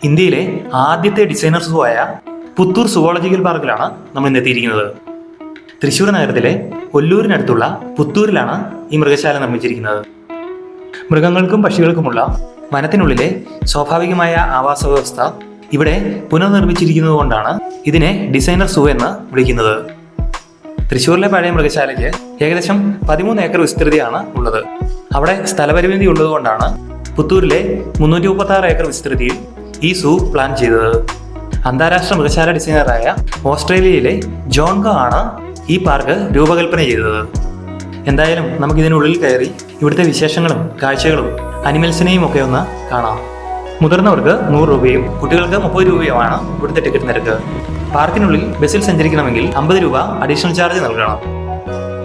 ഇന്ത്യയിലെ ആദ്യത്തെ ഡിസൈനർ സൂ ആയ പുത്തൂർ സുവോളജിക്കൽ പാർക്കിലാണ് നമ്മൾ ഇന്ന് എത്തിയിരിക്കുന്നത്. തൃശ്ശൂർ നഗരത്തിലെ കൊല്ലൂരിനടുത്തുള്ള പുത്തൂരിലാണ് ഈ മൃഗശാല നിർമ്മിച്ചിരിക്കുന്നത്. മൃഗങ്ങൾക്കും പക്ഷികൾക്കുമുള്ള വനത്തിനുള്ളിലെ സ്വാഭാവികമായ ആവാസ വ്യവസ്ഥ ഇവിടെ പുനർനിർമ്മിച്ചിരിക്കുന്നത് കൊണ്ടാണ് ഇതിനെ ഡിസൈനർ സൂ എന്ന് വിളിക്കുന്നത്. തൃശ്ശൂരിലെ പഴയ മൃഗശാലയ്ക്ക് ഏകദേശം 13 ഏക്കർ വിസ്തൃതിയാണ് ഉള്ളത്. അവിടെ സ്ഥലപരിമിതി ഉള്ളതുകൊണ്ടാണ് പുത്തൂരിലെ 336 ഏക്കർ വിസ്തൃതിയിൽ ഈ സൂ പ്ലാൻ ചെയ്തത്. അന്താരാഷ്ട്ര മൃഗശാല ഡിസൈനറായ ഓസ്ട്രേലിയയിലെ ജോൺ ഗോ ആണ് ഈ പാർക്ക് രൂപകൽപ്പന ചെയ്തത്. എന്തായാലും നമുക്കിതിനുള്ളിൽ കയറി ഇവിടുത്തെ വിശേഷങ്ങളും കാഴ്ചകളും അനിമൽസിനെയും ഒക്കെ ഒന്ന് കാണാം. മുതിർന്നവർക്ക് 100 രൂപയും കുട്ടികൾക്ക് 30 രൂപയുമാണ് ഇവിടുത്തെ ടിക്കറ്റ് നിരക്ക്. പാർക്കിനുള്ളിൽ ബസ്സിൽ സഞ്ചരിക്കണമെങ്കിൽ 50 രൂപ അഡീഷണൽ ചാർജ് നൽകണം.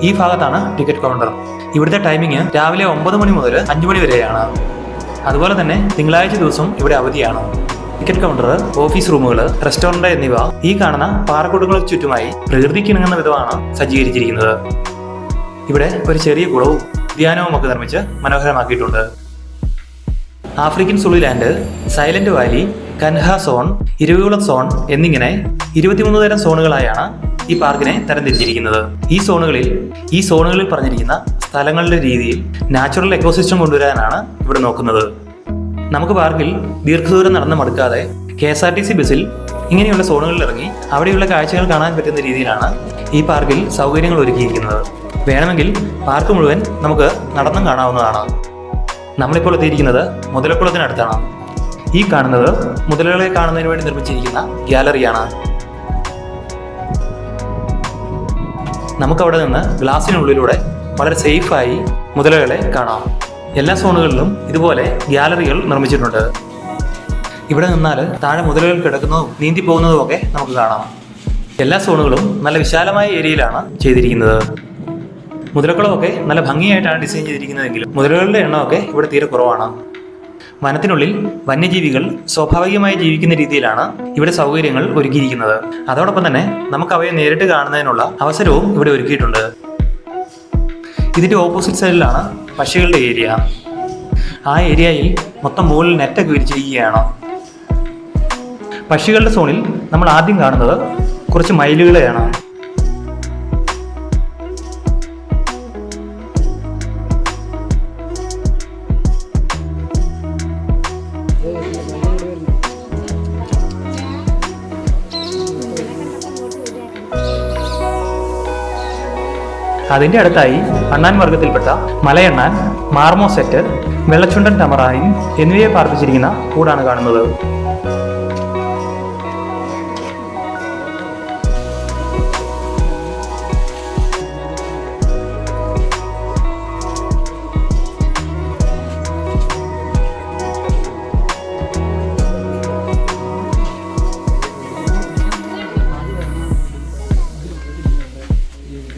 ഈ ഭാഗത്താണ് ടിക്കറ്റ് കൗണ്ടർ. ഇവിടുത്തെ ടൈമിംഗ് രാവിലെ 9 മണി മുതൽ 5 മണി വരെയാണ്. അതുപോലെ തന്നെ തിങ്കളാഴ്ച ദിവസം ഇവിടെ അവധിയാണ്. ടിക്കറ്റ് കൗണ്ടർ, ഓഫീസ് റൂമുകൾ, റെസ്റ്റോറന്റ് എന്നിവ ഈ കാണുന്ന പാറക്കൂട്ടങ്ങൾക്ക് ചുറ്റുമായി പ്രകൃതിക്കിണങ്ങുന്ന വിധമാണ് സജ്ജീകരിച്ചിരിക്കുന്നത്. ഇവിടെ ഒരു ചെറിയ കുളവും ഉദ്യാനവും ഒക്കെ നിർമ്മിച്ച് മനോഹരമാക്കിയിട്ടുണ്ട്. African Zululand, Silent Valley, Kanha zone, Eravikulam zone എന്നിങ്ങനെ 23 തരം സോണുകളായാണ് ഈ പാർക്കിനെ തരംതിരിച്ചിരിക്കുന്നത്. ഈ സോണുകളിൽ പറഞ്ഞിരിക്കുന്ന സ്ഥലങ്ങളുടെ രീതിയിൽ നാച്ചുറൽ എക്കോസിസ്റ്റം കൊണ്ടുവരാനാണ് ഇവിടെ നോക്കുന്നത്. നമുക്ക് പാർക്കിൽ ദീർഘദൂരം നടന്ന് മടുക്കാതെ KSRTC ബസ്സിൽ ഇങ്ങനെയുള്ള സോണുകളിൽ ഇറങ്ങി അവിടെയുള്ള കാഴ്ചകൾ കാണാൻ പറ്റുന്ന രീതിയിലാണ് ഈ പാർക്കിൽ സൗകര്യങ്ങൾ ഒരുക്കിയിരിക്കുന്നത്. വേണമെങ്കിൽ പാർക്ക് മുഴുവൻ നമുക്ക് നടന്നും കാണാവുന്നതാണ്. നമ്മളിപ്പോൾ എത്തിയിരിക്കുന്നത് മുതലക്കുളത്തിനടുത്താണ്. ഈ കാണുന്നത് മുതലകളെ കാണുന്നതിന് വേണ്ടി നിർമ്മിച്ചിരിക്കുന്ന ഗ്യാലറിയാണ്. നമുക്കവിടെ നിന്ന് ഗ്ലാസിനുള്ളിലൂടെ വളരെ സേഫായി മുതലകളെ കാണാം. എല്ലാ സോണുകളിലും ഇതുപോലെ ഗ്യാലറികൾ നിർമ്മിച്ചിട്ടുണ്ട്. ഇവിടെ നിന്നാൽ താഴെ മുതലകൾ കിടക്കുന്നതും നീന്തി പോകുന്നതും ഒക്കെ നമുക്ക് കാണാം. എല്ലാ സോണുകളും നല്ല വിശാലമായ ഏരിയയിലാണ് ചെയ്തിരിക്കുന്നത്. മുതലക്കുളമൊക്കെ നല്ല ഭംഗിയായിട്ടാണ് ഡിസൈൻ ചെയ്തിരിക്കുന്നതെങ്കിലും മുതലകളുടെ എണ്ണമൊക്കെ ഇവിടെ തീരെ കുറവാണ്. വനത്തിനുള്ളിൽ വന്യജീവികൾ സ്വാഭാവികമായി ജീവിക്കുന്ന രീതിയിലാണ് ഇവിടെ സൗകര്യങ്ങൾ ഒരുക്കിയിരിക്കുന്നത്. അതോടൊപ്പം തന്നെ നമുക്ക് അവയെ നേരിട്ട് കാണുന്നതിനുള്ള അവസരവും ഇവിടെ ഒരുക്കിയിട്ടുണ്ട്. ഇതിന്റെ ഓപ്പോസിറ്റ് സൈഡിലാണ് പക്ഷികളുടെ ഏരിയ. ആ ഏരിയയിൽ മൊത്തം മുകളിൽ നെറ്റൊക്കെ വിരിച്ചിരിക്കുകയാണ്. പക്ഷികളുടെ സോണിൽ നമ്മൾ ആദ്യം കാണുന്നത് കുറച്ച് മയിലുകളെയാണ്. അതിന്റെ അടുത്തായി അണ്ണാൻ വർഗത്തിൽപ്പെട്ട മലയണ്ണാൻ, മാർമോസെറ്റ്, വെള്ളച്ചുണ്ടൻ ടമറായിൻ എന്നിവയെ പാർപ്പിച്ചിരിക്കുന്ന കൂടാണ് കാണുന്നത്.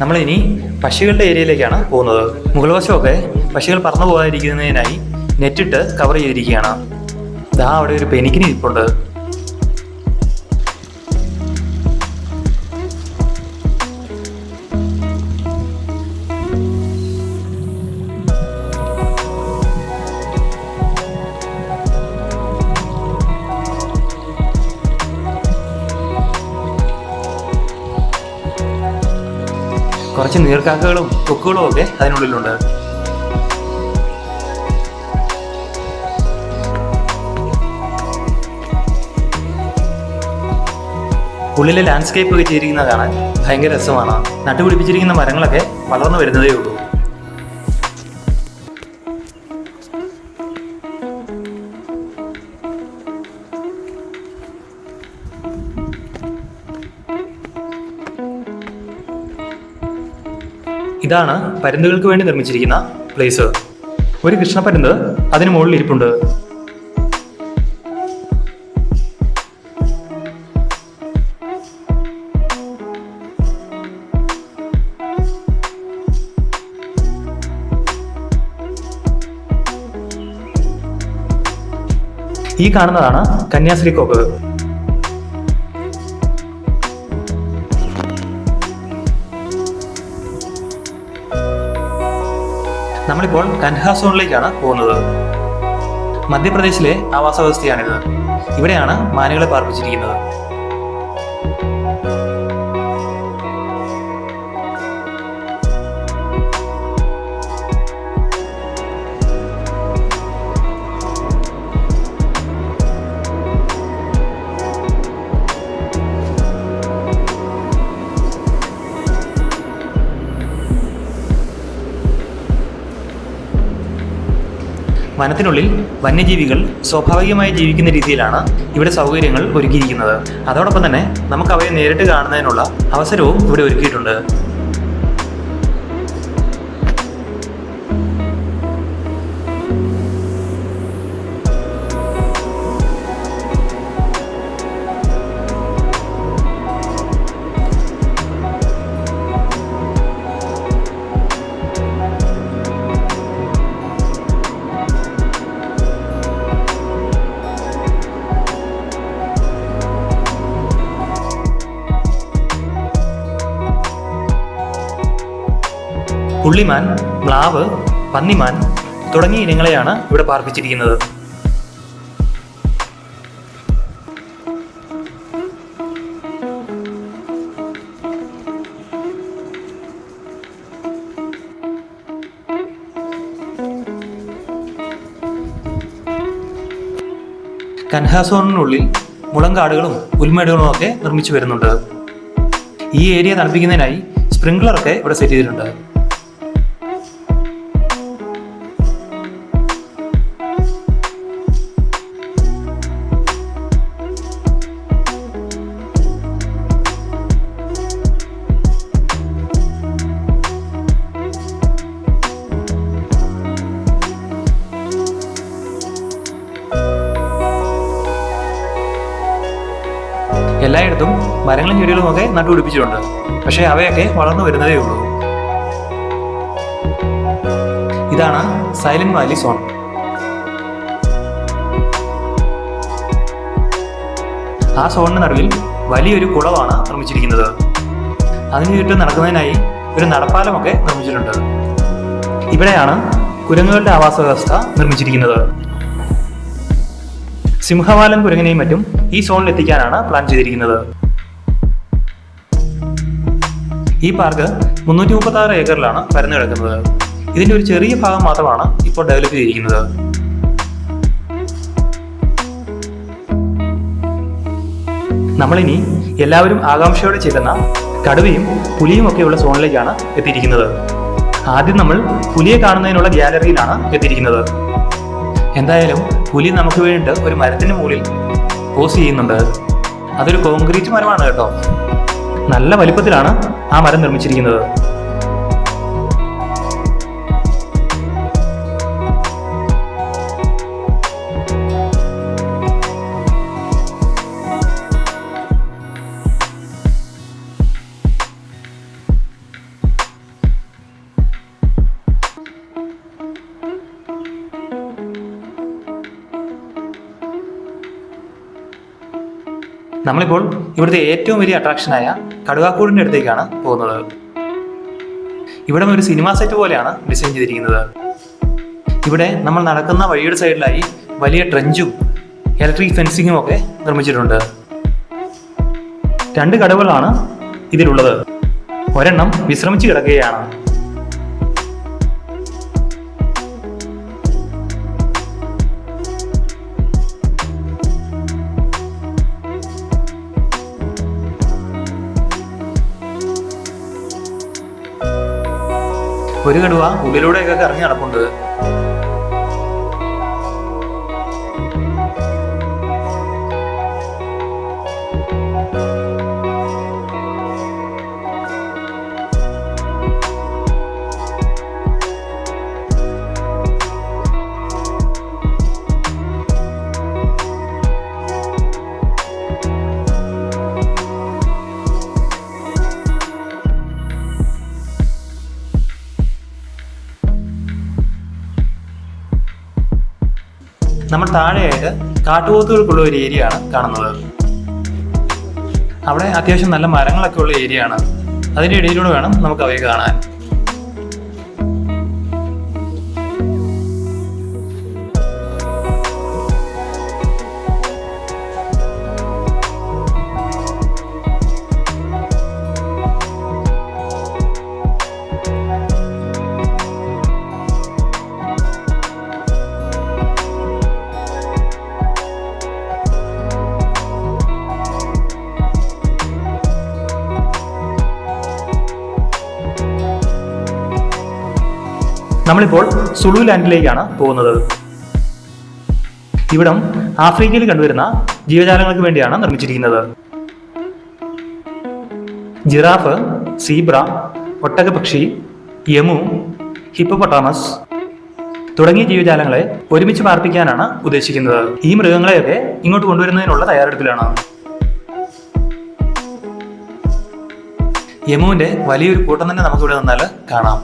നമ്മളിനി പക്ഷികളുടെ ഏരിയയിലേക്കാണ് പോകുന്നത്. മുകൾ വശമൊക്കെ പക്ഷികൾ പറന്നു പോകാതിരിക്കുന്നതിനായി നെറ്റിട്ട് കവർ ചെയ്തിരിക്കുകയാണ്. ദാ അവിടെ ഒരു പെനിക്കിനി ഇരിപ്പുണ്ട്. കുറച്ച് നീർക്കാക്കകളും കൊക്കുകളും ഒക്കെ അതിനുള്ളിലുണ്ട്. ഉള്ളിലെ ലാൻഡ്സ്കേപ്പ് ഒക്കെ ചെയ്തിരിക്കുന്നത് കാണാൻ ഭയങ്കര രസമാണ്. നട്ടുപിടിപ്പിച്ചിരിക്കുന്ന മരങ്ങളൊക്കെ വളർന്നു വരുന്നതേ ഉള്ളൂ. ഇതാണ് പരുന്തുകൾക്ക് വേണ്ടി നിർമ്മിച്ചിരിക്കുന്ന പ്ലേസ്. ഒരു കൃഷ്ണപ്പരുന്ത് അതിന് മുകളിൽ ഇരിപ്പുണ്ട്. ഈ കാണുന്നതാണ് കന്യാസ്ത്രീ കൊക്ക്. നമ്മളിപ്പോൾ കൻഹ സോണിലേക്കാണ് പോകുന്നത്. മധ്യപ്രദേശിലെ ആവാസ വ്യവസ്ഥയാണിത്. ഇവിടെയാണ് മാനുകളെ പാർപ്പിച്ചിരിക്കുന്നത്. വനത്തിനുള്ളിൽ വന്യജീവികൾ സ്വാഭാവികമായി ജീവിക്കുന്ന രീതിയിലാണ് ഇവിടെ സൗകര്യങ്ങൾ ഒരുക്കിയിരിക്കുന്നത്. അതോടൊപ്പം തന്നെ നമുക്ക് അവയെ നേരിട്ട് കാണുന്നതിനുള്ള അവസരവും ഇവിടെ ഒരുക്കിയിട്ടുണ്ട്. പുള്ളിമാൻ, മ്ലാവ്, പന്നിമാൻ തുടങ്ങിയ ഇനങ്ങളെയാണ് ഇവിടെ പാർപ്പിച്ചിരിക്കുന്നത്. കൻഹാസോണിനുള്ളിൽ മുളങ്കാടുകളും പുൽമേടുകളും ഒക്കെ നിർമ്മിച്ചു വരുന്നുണ്ട്. ഈ ഏരിയ തണുപ്പിക്കുന്നതിനായി സ്പ്രിംഗ്ലറൊക്കെ ഇവിടെ സെറ്റ് ചെയ്തിട്ടുണ്ട്. എല്ലായിടത്തും മരങ്ങളും ചെടികളും ഒക്കെ നട്ടുപിടിപ്പിച്ചിട്ടുണ്ട്. പക്ഷേ അവയൊക്കെ വളർന്നു വരുന്നതേ ഉള്ളൂ. ഇതാണ് സൈലന്റ് വാലി സോൺ. ആ സോണിന് നടുവിൽ വലിയൊരു കുളമാണ് നിർമ്മിച്ചിരിക്കുന്നത്. അതിനു ചുറ്റും നടക്കുന്നതിനായി ഒരു നടപ്പാലമൊക്കെ നിർമ്മിച്ചിട്ടുണ്ട്. ഇവിടെയാണ് കുരങ്ങുകളുടെ ആവാസ വ്യവസ്ഥ നിർമ്മിച്ചിരിക്കുന്നത്. സിംഹവാലൻ കുരങ്ങിനെയും മറ്റും ഈ സോണിൽ എത്തിക്കാനാണ് പ്ലാൻ ചെയ്തിരിക്കുന്നത്. ഈ പാർക്ക് 336 ഏക്കറിലാണ് പരന്നു കിടക്കുന്നത്. ഇതിന്റെ ഒരു ചെറിയ ഭാഗം മാത്രമാണ് ഇപ്പോൾ ഡെവലപ്പ് ചെയ്തിരിക്കുന്നത്. നമ്മളിനി എല്ലാവരും ആകാംക്ഷയോടെ ചെല്ലുന്ന കടുവയും പുലിയും ഒക്കെയുള്ള സോണിലേക്കാണ് എത്തിയിരിക്കുന്നത്. ആദ്യം നമ്മൾ പുലിയെ കാണുന്നതിനുള്ള ഗ്യാലറിയിലാണ് എത്തിയിരിക്കുന്നത്. എന്തായാലും പുലി നമുക്ക് വേണ്ടിയിട്ട് ഒരു മരത്തിന് മുകളിൽ പോസ് ചെയ്യുന്നുണ്ട്. അതൊരു കോൺക്രീറ്റ് മരമാണ് കേട്ടോ. നല്ല വലിപ്പത്തിലാണ് ആ മരം നിർമ്മിച്ചിരിക്കുന്നത്. നമ്മളിപ്പോൾ ഇവിടുത്തെ ഏറ്റവും വലിയ അട്രാക്ഷനായ കടുവാക്കൂടിൻ്റെ അടുത്തേക്കാണ് പോകുന്നത്. ഇവിടെ ഒരു സിനിമാ സെറ്റ് പോലെയാണ് ഡിസൈൻ ചെയ്തിരിക്കുന്നത്. ഇവിടെ നമ്മൾ നടക്കുന്ന വഴിയുടെ സൈഡിലായി വലിയ ട്രെഞ്ചും ഇലക്ട്രിക് ഫെൻസിങ്ങും ഒക്കെ നിർമ്മിച്ചിട്ടുണ്ട്. 2 കടുവകളാണ് ഇതിലുള്ളത്. ഒരെണ്ണം വിശ്രമിച്ച് കിടക്കുകയാണ്. ഒരു കടുവ ഉള്ളിലൂടെയൊക്കെ കറങ്ങി നടപ്പുണ്ട്. നമ്മൾ താഴെയായിട്ട് കാട്ടുപോത്തുകൾക്കുള്ള ഒരു ഏരിയ ആണ് കാണുന്നത്. അവിടെ അത്യാവശ്യം നല്ല മരങ്ങളൊക്കെ ഉള്ള ഏരിയ ആണ്. അതിൻ്റെ ഇടയിലൂടെ വേണം നമുക്ക് അവയെ കാണാൻ. നമ്മളിപ്പോൾ സുളു ലാൻഡിലേക്കാണ് പോകുന്നത്. ഇവിടം ആഫ്രിക്കയിൽ കണ്ടുവരുന്ന ജീവജാലങ്ങൾക്ക് വേണ്ടിയാണ് നിർമ്മിച്ചിരിക്കുന്നത്. ജിറാഫ്, സീബ്ര, ഒട്ടകപക്ഷി, യമു, ഹിപ്പോപ്പൊട്ടാമസ് തുടങ്ങിയ ജീവജാലങ്ങളെ ഒരുമിച്ച് പാർപ്പിക്കാനാണ് ഉദ്ദേശിക്കുന്നത്. ഈ മൃഗങ്ങളെയൊക്കെ ഇങ്ങോട്ട് കൊണ്ടുവരുന്നതിനുള്ള തയ്യാറെടുപ്പിലാണ്. യമുവിന്റെ വലിയൊരു കൂട്ടം തന്നെ നമുക്കിവിടെ നിന്നാൽ കാണാം.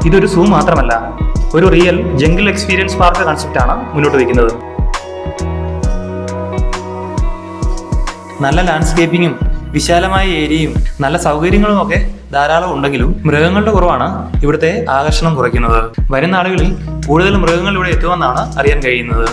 ഇതൊരു സൂ മാത്രമല്ല, ഒരു റിയൽ ജംഗിൾ എക്സ്പീരിയൻസ് പാർക്ക് കൺസെപ്റ്റാണ് മുന്നോട്ട് വയ്ക്കുന്നത്. നല്ല ലാൻഡ്സ്കേപ്പിങ്ങും വിശാലമായ ഏരിയയും നല്ല സൗകര്യങ്ങളും ഒക്കെ ധാരാളം ഉണ്ടെങ്കിലും മൃഗങ്ങളുടെ കുറവാണ് ഇവിടുത്തെ ആകർഷണം കുറയ്ക്കുന്നത്. വരുന്ന ആളുകളിൽ കൂടുതൽ മൃഗങ്ങൾ ഇവിടെ എത്തുമെന്നാണ് അറിയാൻ കഴിയുന്നത്.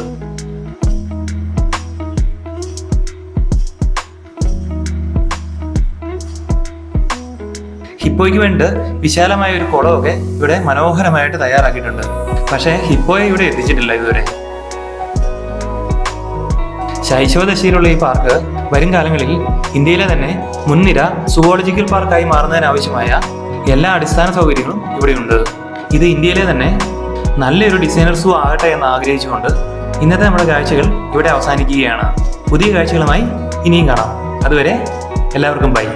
ഹിപ്പോയ്ക്ക് വേണ്ടി വിശാലമായ ഒരു കുളമൊക്കെ ഇവിടെ മനോഹരമായിട്ട് തയ്യാറാക്കിയിട്ടുണ്ട്. പക്ഷേ ഹിപ്പോയെ ഇവിടെ എത്തിച്ചിട്ടില്ല ഇതുവരെ. ശൈശവദശയിലുള്ള ഈ പാർക്ക് വരും കാലങ്ങളിൽ ഇന്ത്യയിലെ തന്നെ മുൻനിര സുവോളജിക്കൽ പാർക്കായി മാറുന്നതിനാവശ്യമായ എല്ലാ അടിസ്ഥാന സൗകര്യങ്ങളും ഇവിടെയുണ്ട്. ഇത് ഇന്ത്യയിലെ തന്നെ നല്ലൊരു ഡിസൈനർ സൂ ആകട്ടെ എന്ന് ആഗ്രഹിച്ചുകൊണ്ട് ഇന്നത്തെ നമ്മുടെ കാഴ്ചകൾ ഇവിടെ അവസാനിക്കുകയാണ്. പുതിയ കാഴ്ചകളുമായി ഇനിയും കാണാം. അതുവരെ എല്ലാവർക്കും ബൈ.